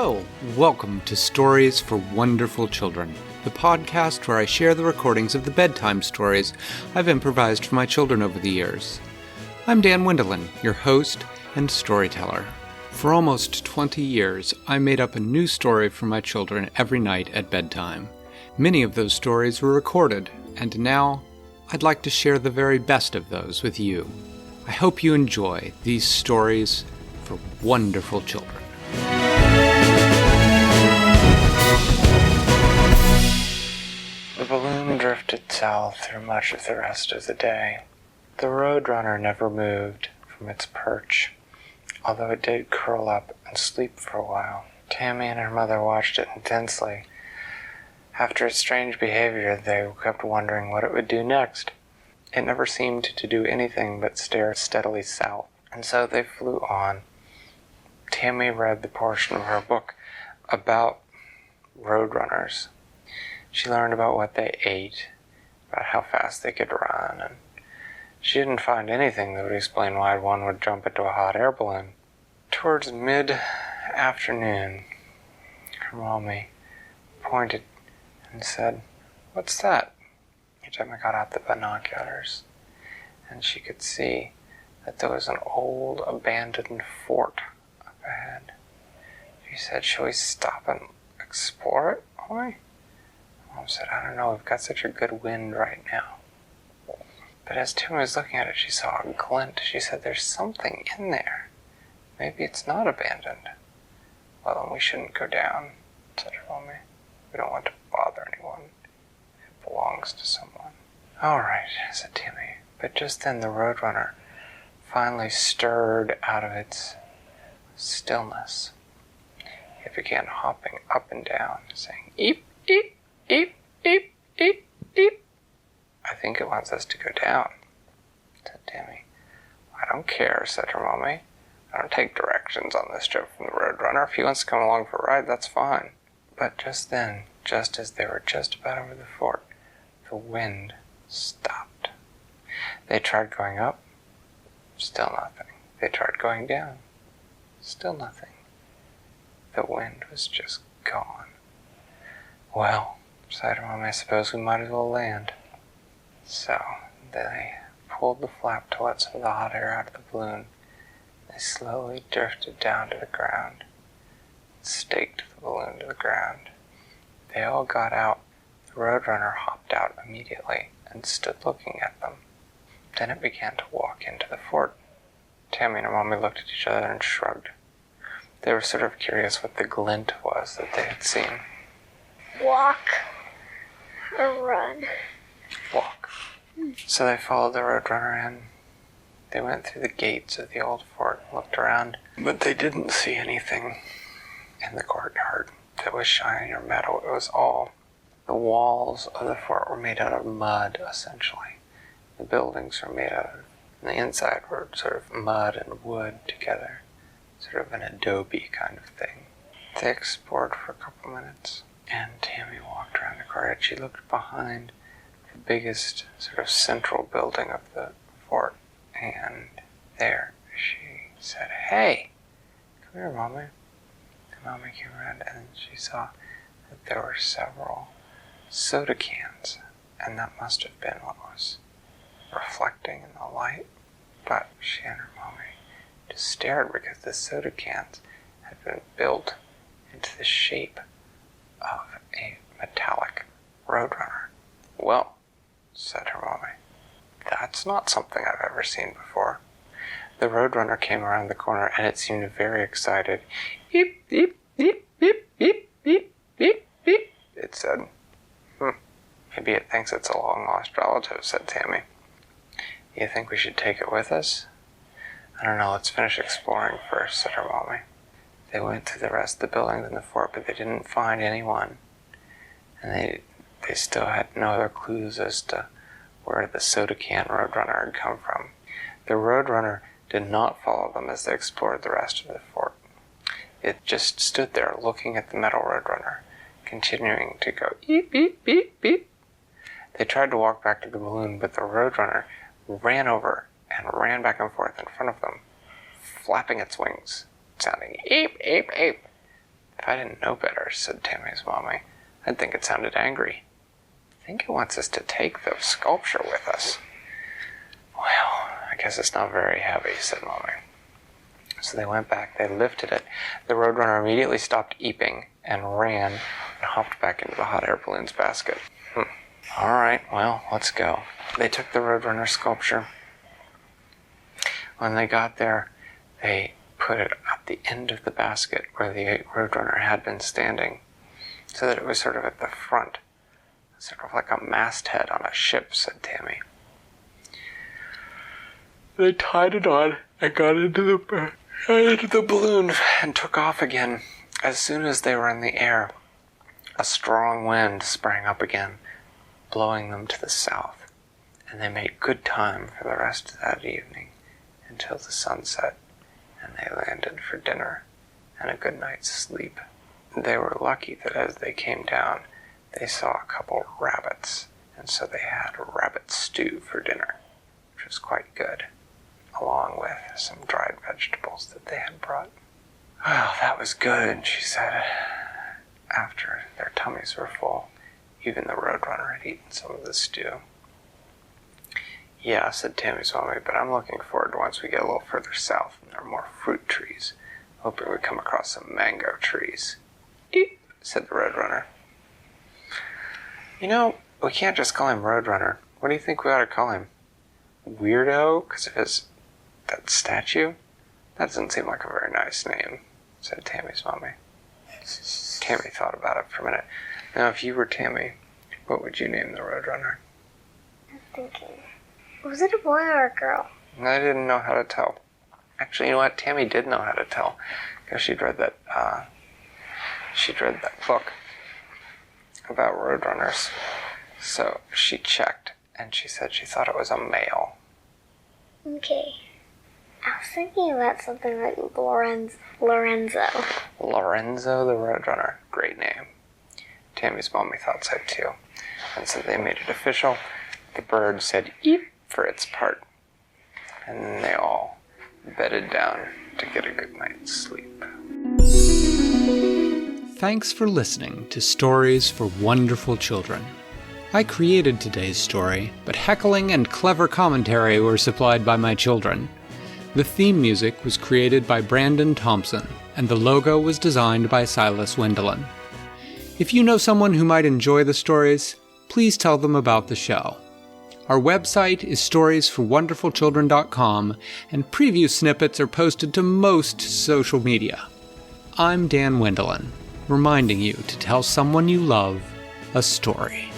Hello, welcome to Stories for Wonderful Children, the podcast where I share the recordings of the bedtime stories I've improvised for my children over the years. I'm Dan Wendelin, your host and storyteller. For almost 20 years, I made up a new story for my children every night at bedtime. Many of those stories were recorded, and now I'd like to share the very best of those with you. I hope you enjoy these stories for wonderful children. The balloon drifted south through much of the rest of the day. The roadrunner never moved from its perch, although it did curl up and sleep for a while. Tammy and her mother watched it intensely. After its strange behavior, they kept wondering what it would do next. It never seemed to do anything but stare steadily south, and so they flew on. Tammy read the portion of her book about roadrunners. She learned about what they ate, about how fast they could run, and she didn't find anything that would explain why one would jump into a hot air balloon. Towards mid-afternoon, her mommy pointed and said, "What's that?" Tammy got out the binoculars, and she could see that there was an old abandoned fort up ahead. She said, "Shall we stop and explore it, Mommy?" Mom said, "I don't know, we've got such a good wind right now." But as Tammy was looking at it, she saw a glint. She said, "There's something in there. Maybe it's not abandoned." "Well, then we shouldn't go down," said her mommy. "We don't want to bother anyone. It belongs to someone." "All right," said Tammy. But just then the roadrunner finally stirred out of its stillness. It began hopping up and down, saying, "Eep, eep, eep, eep, eep, eep." "I think it wants us to go down," said Tammy. "I don't care," said her mommy. "I don't take directions on this trip from the roadrunner. If he wants to come along for a ride, that's fine." But just then, just as they were just about over the fort, the wind stopped. They tried going up, still nothing. They tried going down, still nothing. The wind was just gone. "Well," said her mom, "I suppose we might as well land." So they pulled the flap to let some of the hot air out of the balloon. They slowly drifted down to the ground, staked the balloon to the ground. They all got out. The roadrunner hopped out immediately and stood looking at them. Then it began to walk into the fort. Tammy and her mommy looked at each other and shrugged. They were sort of curious what the glint was that they had seen. Walk or run? Walk. So they followed the roadrunner in. They went through the gates of the old fort and looked around, but they didn't see anything in the courtyard that was shiny or metal. It was all the walls of the fort were made out of mud, essentially. The buildings were made out of, and the inside were sort of mud and wood together, sort of an adobe kind of thing. They explored for a couple minutes, and Tammy walked around the courtyard. She looked behind the biggest sort of central building of the fort, and there she said, "Hey, come here, Mommy." The mommy came around and she saw that there were several soda cans, and that must have been what was reflecting in the light. But she and her mommy just stared because the soda cans had been built into the shape of a metallic roadrunner. "Well," said her mommy, "that's not something I've ever seen before." The roadrunner came around the corner and it seemed very excited. "Beep, beep, beep, beep, beep, beep, beep, beep," it said. "Maybe it thinks it's a long-lost relative," said Tammy. "You think we should take it with us?" "I don't know, let's finish exploring first," said her mommy. They went to the rest of the buildings in the fort, but they didn't find anyone. And they still had no other clues as to where the soda can roadrunner had come from. The roadrunner did not follow them as they explored the rest of the fort. It just stood there looking at the metal roadrunner, continuing to go eep, beep, beep, beep. They tried to walk back to the balloon, but the roadrunner ran over and ran back and forth in front of them, flapping its wings, sounding eep, eep, eep. If I didn't know better, said Tammy's mommy, I'd think it sounded angry. I think it wants us to take the sculpture with us. Well, I guess it's not very heavy, said Mommy. So they went back, they lifted it. The roadrunner immediately stopped eeping and ran and hopped back into the hot air balloon's basket. All right, well, let's go. They took the roadrunner sculpture. When they got there, they put it at the end of the basket where the roadrunner had been standing, so that it was sort of at the front, sort of like a masthead on a ship, said Tammy. They tied it on and got into the balloon and took off again. As soon as they were in the air, a strong wind sprang up again, blowing them to the south, and they made good time for the rest of that evening until the sun set, and they landed for dinner and a good night's sleep. They were lucky that as they came down, they saw a couple of rabbits, and so they had rabbit stew for dinner, which was quite good, along with some dried vegetables that they had brought. Well, that was good, she said, after their tummies were full. Even the roadrunner had eaten some of the stew. Yeah, said Tammy's mommy, but I'm looking forward to once we get a little further south and there are more fruit trees. Hoping we come across some mango trees. Eep, said the roadrunner. You know, we can't just call him Roadrunner. What do you think we ought to call him? Weirdo? Because of that statue? That doesn't seem like a very nice name, said Tammy's mommy. Tammy thought about it for a minute. Now, if you were Tammy, what would you name the Roadrunner? I'm thinking, was it a boy or a girl? I didn't know how to tell. Actually, you know what? Tammy did know how to tell, because she'd read that book about roadrunners. So she checked, and she said she thought it was a male. Okay. I was thinking about something like Lorenzo. Lorenzo the Roadrunner. Great name. Tammy's mommy thought so too. And so they made it official. The bird said eep for its part. And then they all bedded down to get a good night's sleep. Thanks for listening to Stories for Wonderful Children. I created today's story, but heckling and clever commentary were supplied by my children. The theme music was created by Brandon Thompson, and the logo was designed by Silas Wendelin. If you know someone who might enjoy the stories, please tell them about the show. Our website is storiesforwonderfulchildren.com, and preview snippets are posted to most social media. I'm Dan Wendelin, reminding you to tell someone you love a story.